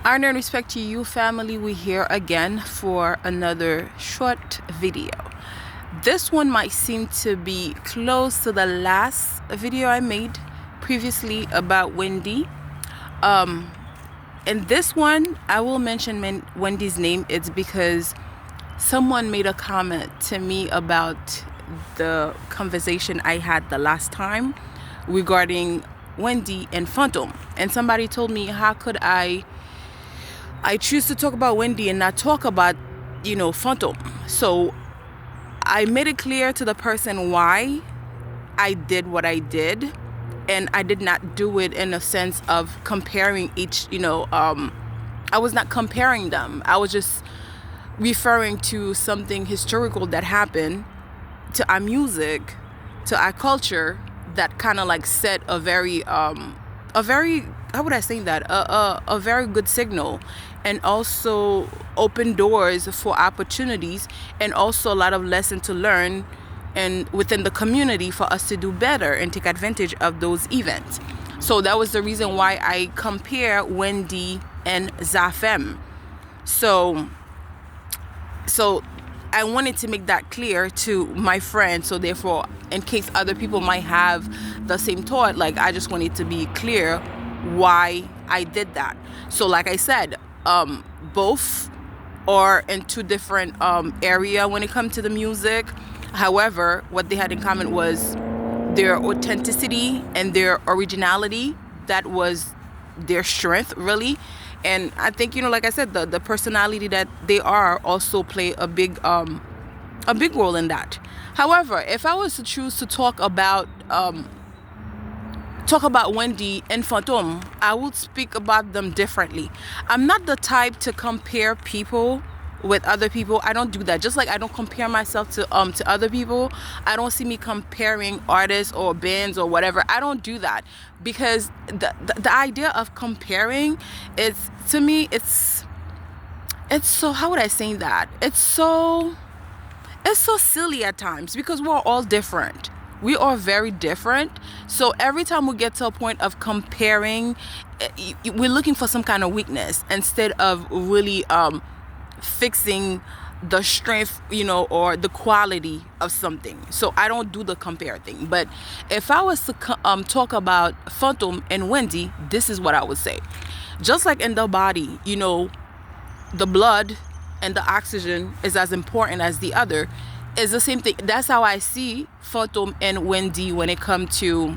Honor and respect to you, family. We're here again for another short video. This one might seem to be close to the last video I made previously about Wendy. In this one, I will mention Wendy's name. It's because someone made a comment to me about the conversation I had the last time regarding Wendy and Phantom. And somebody told me, how could I choose to talk about Wendy and not talk about, Phantom. So I made it clear to the person why I did what I did. And I did not do it in a sense of comparing each, I was not comparing them. I was just referring to something historical that happened to our music, to our culture, that kind of like set a very, how would I say that? A very good signal, and also open doors for opportunities, and also a lot of lessons to learn and within the community for us to do better and take advantage of those events. So that was the reason why I compare Wendy and Zafem. So I wanted to make that clear to my friend. So therefore, in case other people might have the same thought, like, I just wanted to be clear why I did that. So like I said, both are in two different area when it comes to the music. However, what they had in common was their authenticity and their originality. That was their strength, really. And I think, like I said, the personality that they are also play a big role in that. However, if I was to choose to talk about Wendy and Phantom, I would speak about them differently. I'm not the type to compare people with other people. I don't do that. Just like I don't compare myself to other people, I don't see me comparing artists or bands or whatever. I don't do that, because the idea of comparing is, to me, it's so, how would I say that? It's so silly at times, because we're all different. We are very different. So every time we get to a point of comparing, we're looking for some kind of weakness instead of really fixing the strength, or the quality of something. So I don't do the compare thing. But if I was to talk about Phantom and Wendy, this is what I would say. Just like in the body, the blood and the oxygen is as important as the other. It's the same thing. That's how I see Phantom and Wendy when it come to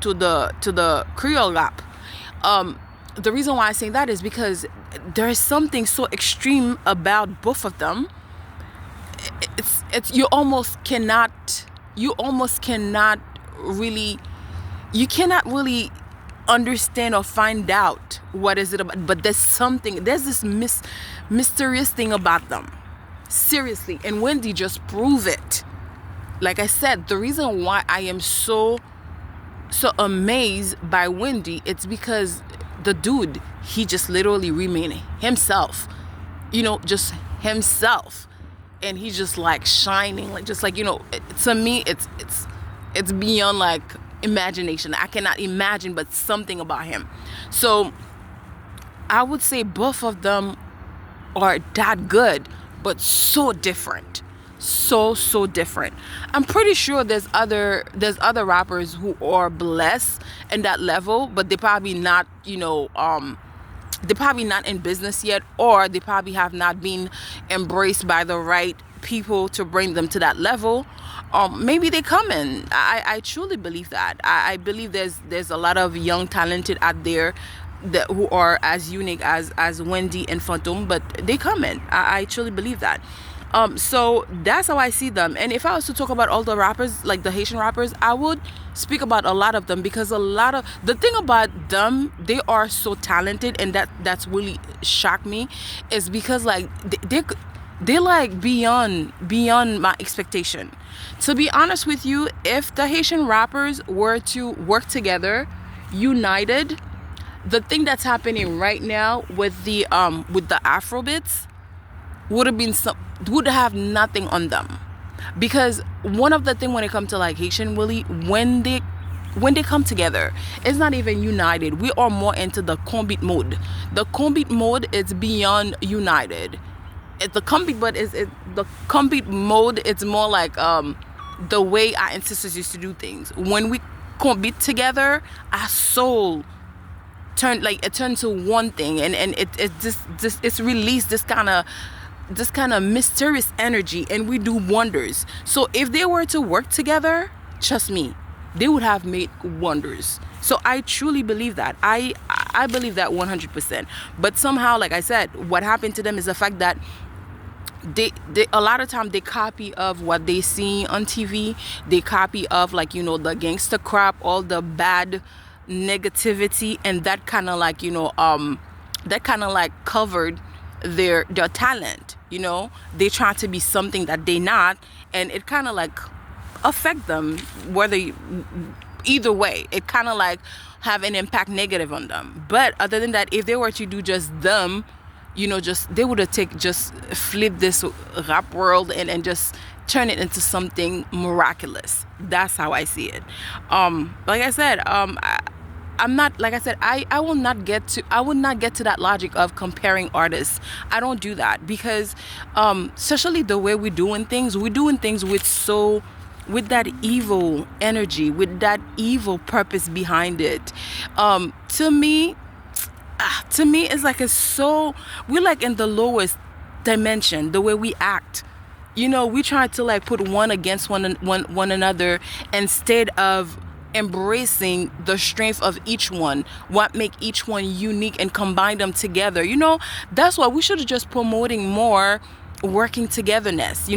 the Creole rap. The reason why I say that is because there is something so extreme about both of them. It's you cannot really understand or find out what is it about. But there's this mysterious thing about them. Seriously, and Wendy just prove it. Like I said, the reason why I am so amazed by Wendy, it's because the dude, he just literally remained himself, just himself, and he's just like shining, like, just like, to me, it's beyond like imagination. I cannot imagine, but something about him. So I would say both of them are that good, but so different. So different. I'm pretty sure there's other rappers who are blessed in that level, but they probably not, they're probably not in business yet, or they probably have not been embraced by the right people to bring them to that level. Maybe they coming. I truly believe that. I believe there's a lot of young talented out there who are as unique as Wendy and Phantom, but they coming. I truly believe that. So that's how I see them. And if I was to talk about all the rappers, like the Haitian rappers, I would speak about a lot of them, because a lot of the thing about them, they are so talented, and that's really shocked me, is because like they like beyond my expectation. To be honest with you, if the Haitian rappers were to work together, united, the thing that's happening right now with the Afrobeats would have nothing on them. Because one of the things when it comes to like Haitian, Willie, when they when they come together, it's not even united. We are more into the combat mode. The combat mode is beyond united. It's the combat, but the combat mode. It's more like the way our ancestors used to do things. When we combat together, our soul it turned to one thing, and it just it's released this kind of mysterious energy, and we do wonders. So if they were to work together, trust me, they would have made wonders. So I truly believe that. I believe that 100%. But somehow, like I said, what happened to them is the fact that they a lot of time they copy of what they see on TV. They copy of, like, the gangster crap, all the bad negativity, and that kind of like covered their talent. They try to be something that they not, and it kind of like affect them, either way. It kind of like have an impact negative on them. But other than that, if they were to do just them, they would have just flip this rap world and just turn it into something miraculous. That's how I see it. Like I said, I'm not, like I said, I will not get to that logic of comparing artists. I don't do that, because especially the way we're doing things with that evil energy, with that evil purpose behind it. To me, it's like we're like in the lowest dimension, the way we act. We try to like put one against one another, instead of embracing the strength of each one, what make each one unique, and combine them together. That's why we should have just promoting more working togetherness.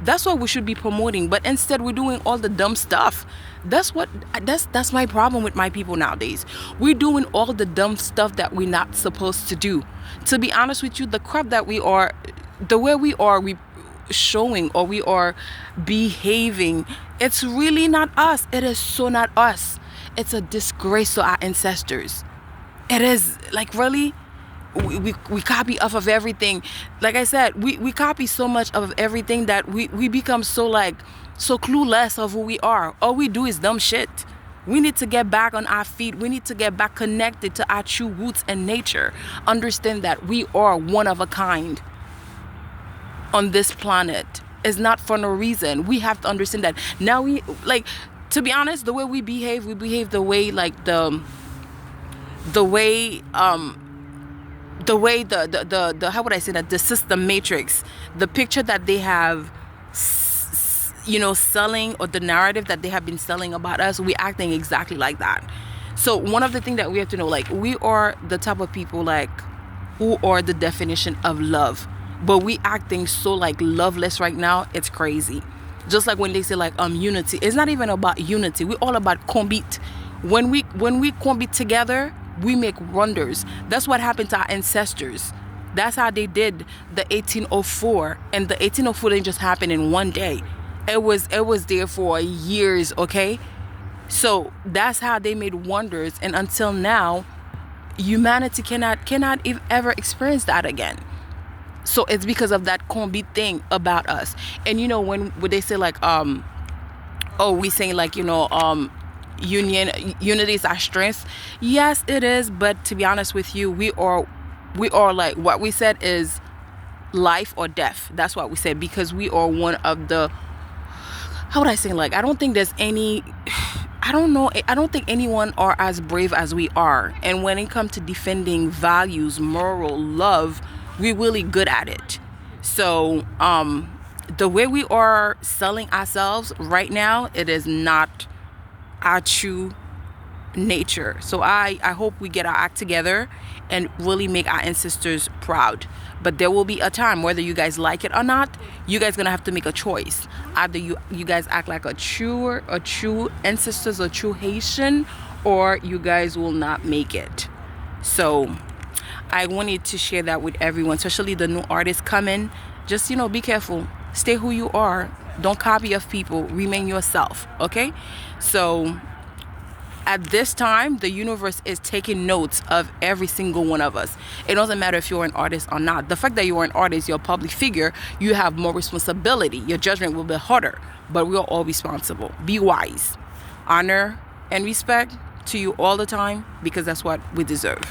That's what we should be promoting. But instead, we're doing all the dumb stuff. That's my problem with my people nowadays. We're doing all the dumb stuff that we're not supposed to do. To be honest with you, the crap that we are, the way we are, showing, or we are behaving, it's really not us. It is so not us. It's a disgrace to our ancestors. It is, like, really. We copy off of everything. Like I said, we copy so much of everything that we become so clueless of who we are. All we do is dumb shit. We need to get back on our feet. We need to get back connected to our true roots and nature. Understand that we are one of a kind on this planet. It's not for no reason. We have to understand that. Now to be honest, the way we behave the way, like, the way how would I say that, the system matrix, the picture that they have selling, or the narrative that they have been selling about us, we acting exactly like that. So one of the things that we have to know, like, we are the type of people, like, who are the definition of love, but we acting so like loveless right now. It's crazy. Just like when they say, like, unity, it's not even about unity. We're all about combat. When we combat together, we make wonders. That's what happened to our ancestors. That's how they did the 1804, and the 1804 didn't just happen in one day. It was there for years. Okay, so that's how they made wonders, and until now, humanity cannot ever experience that again. So it's because of that combi thing about us. And when they say, like, we saying, like, unity is our strength. Yes, it is. But to be honest with you, we are like, what we said is life or death. That's what we said, because we are one of the, how would I say, like, I don't think there's any, I don't know, I don't think anyone are as brave as we are. And when it comes to defending values, moral, love, we're really good at it. So the way we are selling ourselves right now, it is not our true nature. So I hope we get our act together and really make our ancestors proud. But there will be a time, whether you guys like it or not, you guys gonna have to make a choice. Either you guys act like a true ancestors, a true Haitian, or you guys will not make it. So I wanted to share that with everyone, especially the new artists coming. Just, be careful. Stay who you are. Don't copy of people. Remain yourself. Okay? So at this time, the universe is taking notes of every single one of us. It doesn't matter if you're an artist or not. The fact that you're an artist, you're a public figure, you have more responsibility. Your judgment will be harder, but we are all responsible. Be wise. Honor and respect to you all the time, because that's what we deserve.